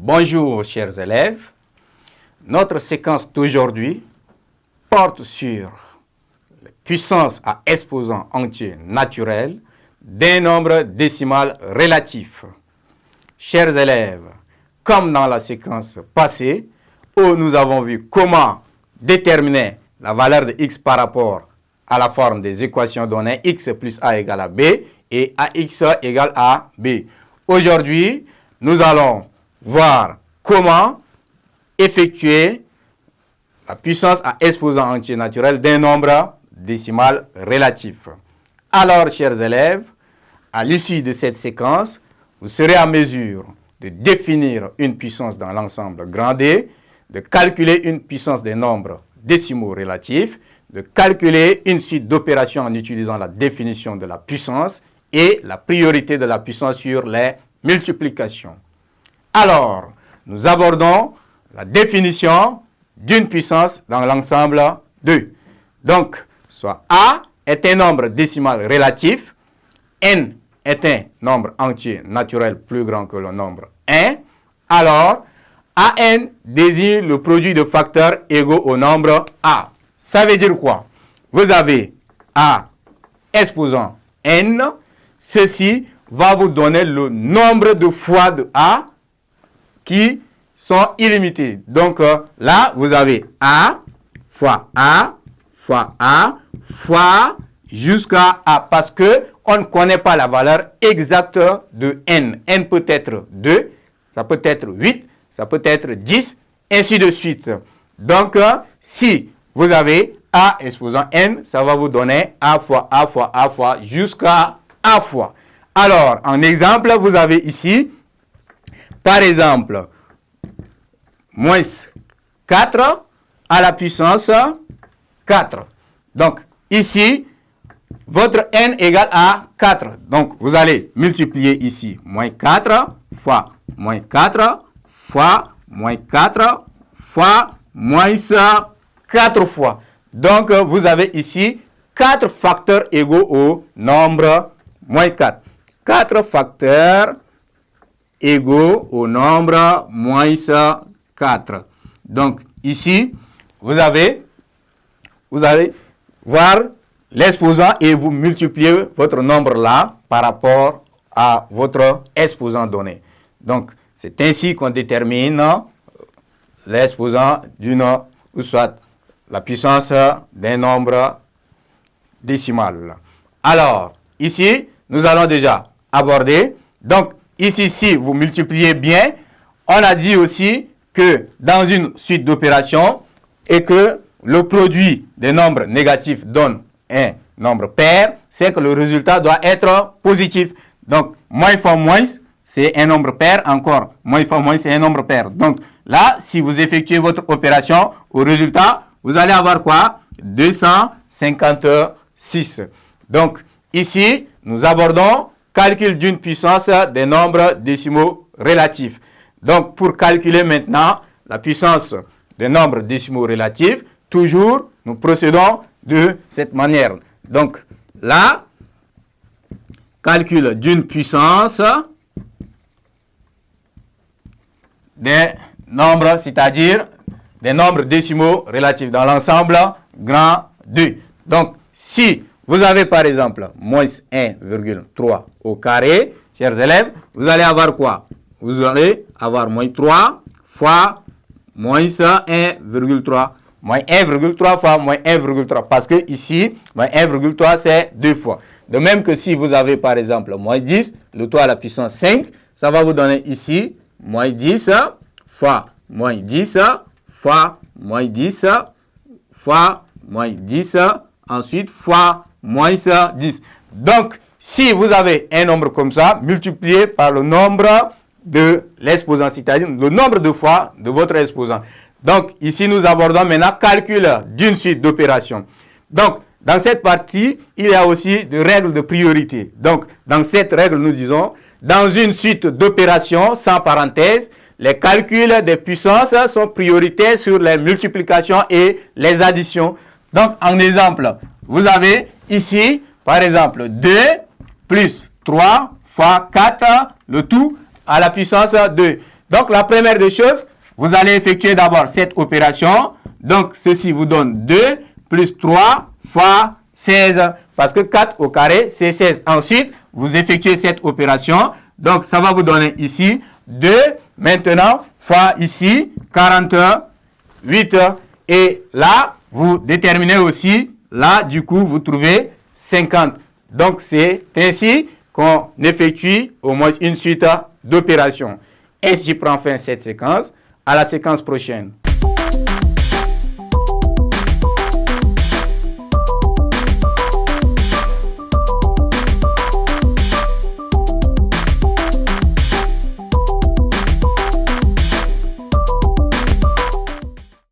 Bonjour chers élèves, notre séquence d'aujourd'hui porte sur la puissance à exposant entier naturel d'un nombre décimal relatif. Chers élèves, comme dans la séquence passée, où nous avons vu comment déterminer la valeur de x par rapport à la forme des équations données x plus a égale à b et ax égale à b. Aujourd'hui, nous allons voir comment effectuer la puissance à exposant entier naturel d'un nombre décimal relatif. Alors, chers élèves, à l'issue de cette séquence, vous serez en mesure de définir une puissance dans l'ensemble grand D, de calculer une puissance des nombres décimaux relatifs, de calculer une suite d'opérations en utilisant la définition de la puissance et la priorité de la puissance sur les multiplications. Alors, nous abordons la définition d'une puissance dans l'ensemble 2. Donc, soit A est un nombre décimal relatif, N est un nombre entier naturel plus grand que le nombre 1, alors AN désigne le produit de facteurs égaux au nombre A. Ça veut dire quoi? Vous avez A exposant N, ceci va vous donner le nombre de fois de A qui sont illimités. Donc là, vous avez A fois A fois A fois jusqu'à A parce que on ne connaît pas la valeur exacte de N. N peut être 2, ça peut être 8, ça peut être 10, ainsi de suite. Donc, si vous avez A exposant N, ça va vous donner A fois A fois A fois jusqu'à A fois. Alors, en exemple, vous avez ici, par exemple, moins 4 à la puissance 4. Donc, ici, votre n égale à 4. Donc, vous allez multiplier ici moins 4 fois moins 4 fois moins 4 fois moins 4 fois. Donc, vous avez ici 4 facteurs égaux au nombre moins 4. 4 facteurs égaux au nombre moins 4. Donc, ici, vous allez voir l'exposant et vous multipliez votre nombre là par rapport à votre exposant donné. Donc, c'est ainsi qu'on détermine l'exposant d'une, ou soit la puissance d'un nombre décimal. Alors, ici, nous allons déjà aborder. Donc, ici, si vous multipliez bien, on a dit aussi que dans une suite d'opérations et que le produit des nombres négatifs donne un nombre pair, c'est que le résultat doit être positif. Donc, moins fois moins, c'est un nombre pair. Encore, moins fois moins, c'est un nombre pair. Donc, là, si vous effectuez votre opération, au résultat, vous allez avoir quoi? 256. Donc, ici, nous abordons calcul d'une puissance des nombres décimaux relatifs. Donc, pour calculer maintenant la puissance des nombres décimaux relatifs, toujours, nous procédons de cette manière. Donc, là, calcul d'une puissance des nombres, c'est-à-dire des nombres décimaux relatifs dans l'ensemble grand 2. Donc, si vous avez par exemple moins 1,3 au carré, chers élèves, vous allez avoir quoi? Vous allez avoir moins 3 fois moins 1,3. Moins 1,3 fois moins 1,3. Parce que ici, moins 1,3 c'est 2 fois. De même que si vous avez par exemple moins 10, le tout à la puissance 5, ça va vous donner ici moins 10 fois moins 10 fois moins 10 fois moins 10, ensuite fois moins 10. Donc, si vous avez un nombre comme ça, multiplié par le nombre de l'exposant, c'est-à-dire le nombre de fois de votre exposant. Donc, ici, nous abordons maintenant calcul d'une suite d'opérations. Donc, dans cette partie, il y a aussi des règles de priorité. Donc, dans cette règle, nous disons, dans une suite d'opérations sans parenthèse, les calculs des puissances sont prioritaires sur les multiplications et les additions. Donc, en exemple, vous avez ici, par exemple, 2 plus 3 fois 4, le tout à la puissance 2. Donc, la première des choses, vous allez effectuer d'abord cette opération. Donc, ceci vous donne 2 plus 3 fois 16. Parce que 4 au carré, c'est 16. Ensuite, vous effectuez cette opération. Donc, ça va vous donner ici 2. Maintenant, fois ici, 41, 8. Et là, vous déterminez aussi, là, du coup, vous trouvez 50. Donc, c'est ainsi qu'on effectue au moins une suite d'opérations. Et j'y prends fin cette séquence. À la séquence prochaine.